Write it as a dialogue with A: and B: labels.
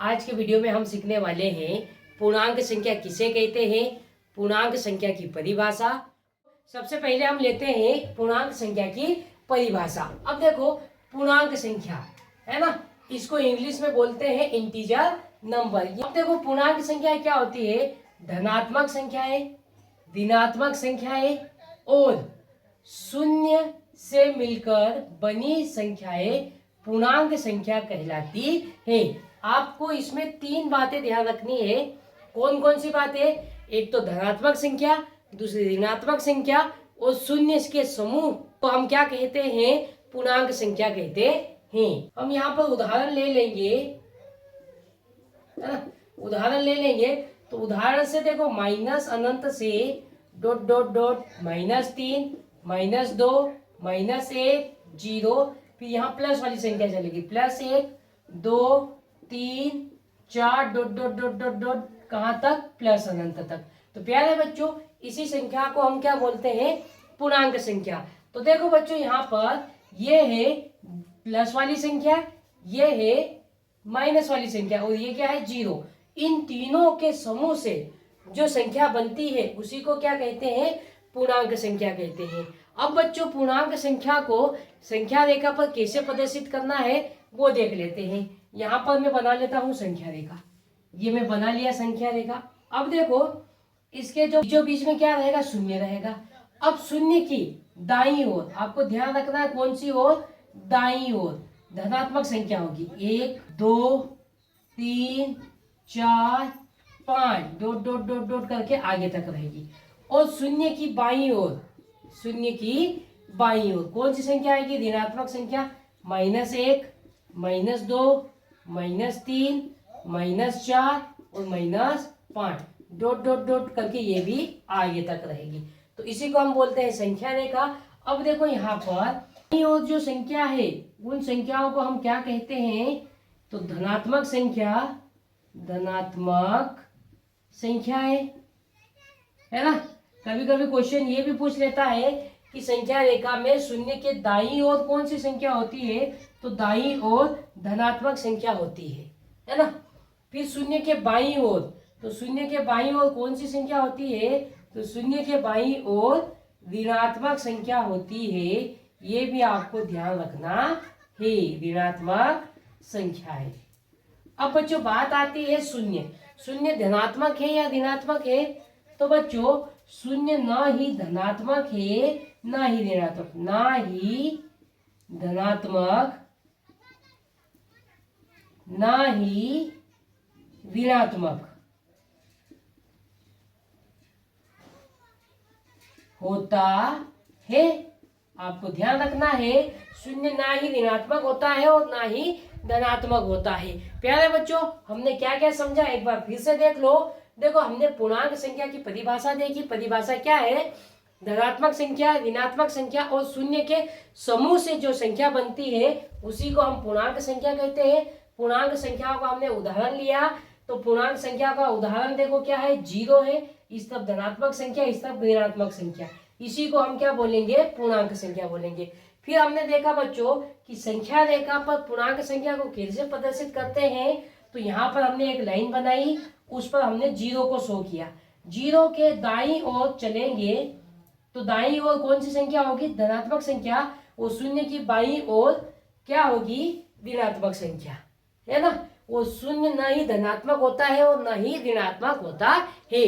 A: आज के वीडियो में हम सीखने वाले हैं पूर्णांक संख्या किसे कहते हैं, पूर्णांक संख्या की परिभाषा। सबसे पहले हम लेते हैं पूर्णांक संख्या की परिभाषा। अब देखो पूर्णांक संख्या है ना, इसको इंग्लिश में बोलते हैं इंटीजर नंबर। अब देखो पूर्णांक संख्या क्या होती है, धनात्मक संख्याएं, ऋणात्मक संख्याएं और शून्य से मिलकर बनी संख्याएं पूर्णांक संख्या कहलाती है। आपको इसमें तीन बातें ध्यान रखनी है। कौन कौन सी बातें? एक तो धनात्मक संख्या, दूसरी ऋणात्मक संख्या और शून्य के समूह तो हम क्या कहते हैं, पूर्णांक संख्या कहते हैं। हम यहाँ पर उदाहरण ले लेंगे, है ना, उदाहरण ले लेंगे। तो उदाहरण से देखो, माइनस अनंत से डॉट डॉट डॉट -3, -2, -1, 0, फिर यहाँ प्लस वाली संख्या चलेगी, +1, 2, 3, 4 dot dot dot dot dot कहाँ तक, प्लस अनंत तक। तो प्यारे बच्चों, इसी संख्या को हम क्या बोलते हैं, पूर्णांक संख्या। तो देखो बच्चों, यहाँ पर ये है प्लस वाली संख्या, ये है माइनस वाली संख्या और ये क्या है, 0। इन तीनों के समूह से जो संख्या बनती है उसी को क्या कहते हैं, पूर्णांक संख्या कहते हैं। अब बच्चों, पूर्णांक संख्या को संख्या रेखा पर कैसे प्रदर्शित करना है वो देख लेते हैं। यहाँ पर मैं बना लेता हूँ संख्या रेखा, ये मैं बना लिया संख्या रेखा। अब देखो, इसके जो बीच में क्या रहेगा, शून्य रहेगा। अब शून्य की दाईं ओर आपको ध्यान रखना है, कौन सी ओर, दाईं ओर धनात्मक संख्या होगी। 1, 2, 3, 4, 5 डॉट डॉट डॉट डॉट करके आगे तक रहेगी। और शून्य की बाईं ओर, शून्य की बाईं ओर कौन सी संख्या आएगी, ऋणात्मक संख्या, -1, -2, -3, -4 और -5 डॉट डॉट डॉट करके ये भी आगे तक रहेगी। तो इसी को हम बोलते हैं संख्या रेखा। अब देखो यहाँ पर और जो संख्या है उन संख्याओं को हम क्या कहते हैं, तो धनात्मक संख्या, धनात्मक संख्याएं, है ना। कभी कभी क्वेश्चन ये भी पूछ लेता है कि संख्या रेखा में शून्य के दाईं ओर कौन सी संख्या होती है, तो दाईं ओर धनात्मक संख्या होती है ना। फिर शून्य के बाईं ओर, तो शून्य के बाईं ओर कौन सी संख्या होती है, तो शून्य के बाईं ओर ऋणात्मक संख्या होती है। ये भी आपको ध्यान रखना है, ऋणात्मक संख्या है। अब बच्चों बात आती है शून्य, शून्य धनात्मक है या ऋणात्मक है? तो बच्चों शून्य ना ही धनात्मक है ना ही ऋणात्मक, ना ही धनात्मक ना ही ऋणात्मक होता है। आपको ध्यान रखना है, शून्य ना ही ऋणात्मक होता है और ना ही धनात्मक होता है। प्यारे बच्चों, हमने क्या क्या समझा एक बार फिर से देख लो। देखो, हमने पूर्णांक संख्या की परिभाषा देखी। परिभाषा क्या है, धनात्मक संख्या, ऋणात्मक संख्या और शून्य के समूह से जो संख्या बनती है उसी को हम पूर्णांक संख्या कहते हैं। पूर्णांक संख्याओं का हमने उदाहरण लिया, तो पूर्णांक संख्या का उदाहरण देखो क्या है, 0 है, इस तरफ धनात्मक संख्या, इस तरफ ऋणात्मक संख्या, इसी को हम क्या बोलेंगे, पूर्णांक संख्या बोलेंगे। फिर हमने देखा बच्चों कि संख्या रेखा पर पूर्णांक संख्या को कैसे प्रदर्शित करते हैं। तो यहाँ पर हमने एक लाइन बनाई, उस पर हमने 0 को शो किया। 0 के दाईं ओर चलेंगे तो दाईं ओर कौन सी संख्या होगी, धनात्मक संख्या, और शून्य की बाईं ओर क्या होगी, ऋणात्मक संख्या, है ना। वो शून्य ना ही धनात्मक होता है और ना ही ऋणात्मक होता है।